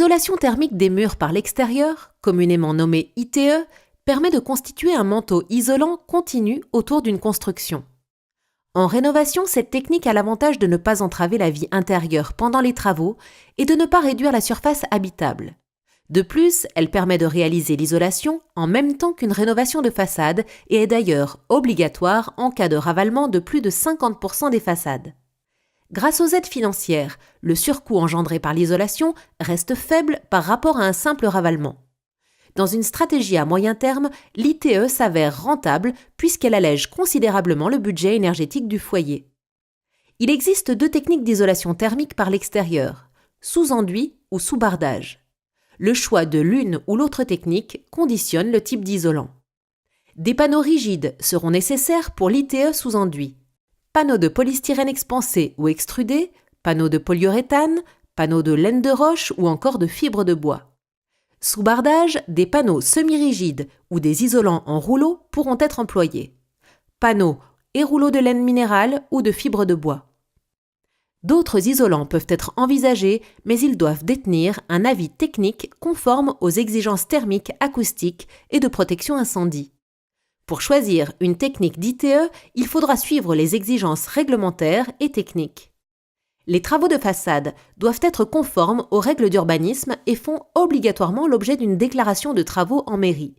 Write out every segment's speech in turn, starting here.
L'isolation thermique des murs par l'extérieur, communément nommée ITE, permet de constituer un manteau isolant continu autour d'une construction. En rénovation, cette technique a l'avantage de ne pas entraver la vie intérieure pendant les travaux et de ne pas réduire la surface habitable. De plus, elle permet de réaliser l'isolation en même temps qu'une rénovation de façade et est d'ailleurs obligatoire en cas de ravalement de plus de 50% des façades. Grâce aux aides financières, le surcoût engendré par l'isolation reste faible par rapport à un simple ravalement. Dans une stratégie à moyen terme, l'ITE s'avère rentable puisqu'elle allège considérablement le budget énergétique du foyer. Il existe 2 techniques d'isolation thermique par l'extérieur, sous-enduit ou sous-bardage. Le choix de l'une ou l'autre technique conditionne le type d'isolant. Des panneaux rigides seront nécessaires pour l'ITE sous-enduit. Panneaux de polystyrène expansé ou extrudé, panneaux de polyuréthane, panneaux de laine de roche ou encore de fibre de bois. Sous bardage, des panneaux semi-rigides ou des isolants en rouleau pourront être employés. Panneaux et rouleaux de laine minérale ou de fibre de bois. D'autres isolants peuvent être envisagés, mais ils doivent détenir un avis technique conforme aux exigences thermiques, acoustiques et de protection incendie. Pour choisir une technique d'ITE, il faudra suivre les exigences réglementaires et techniques. Les travaux de façade doivent être conformes aux règles d'urbanisme et font obligatoirement l'objet d'une déclaration de travaux en mairie.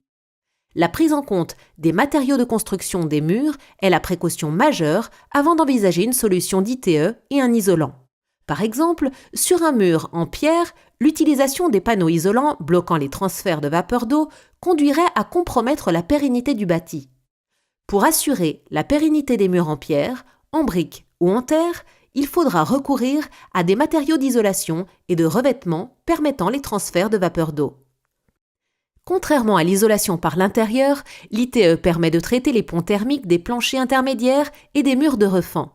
La prise en compte des matériaux de construction des murs est la précaution majeure avant d'envisager une solution d'ITE et un isolant. Par exemple, sur un mur en pierre, l'utilisation des panneaux isolants bloquant les transferts de vapeur d'eau conduirait à compromettre la pérennité du bâti. Pour assurer la pérennité des murs en pierre, en briques ou en terre, il faudra recourir à des matériaux d'isolation et de revêtement permettant les transferts de vapeur d'eau. Contrairement à l'isolation par l'intérieur, l'ITE permet de traiter les ponts thermiques des planchers intermédiaires et des murs de refend.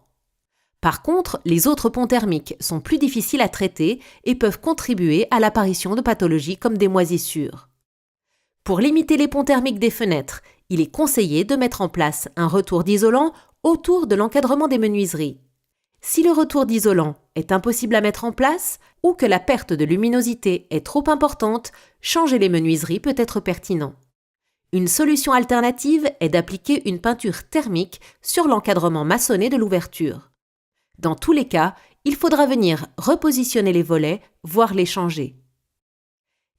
Par contre, les autres ponts thermiques sont plus difficiles à traiter et peuvent contribuer à l'apparition de pathologies comme des moisissures. Pour limiter les ponts thermiques des fenêtres, il est conseillé de mettre en place un retour d'isolant autour de l'encadrement des menuiseries. Si le retour d'isolant est impossible à mettre en place ou que la perte de luminosité est trop importante, changer les menuiseries peut être pertinent. Une solution alternative est d'appliquer une peinture thermique sur l'encadrement maçonné de l'ouverture. Dans tous les cas, il faudra venir repositionner les volets, voire les changer.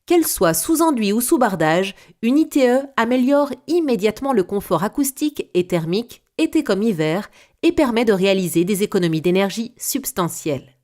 Qu'elle soit sous enduit ou sous bardage, une ITE améliore immédiatement le confort acoustique et thermique, été comme hiver, et permet de réaliser des économies d'énergie substantielles.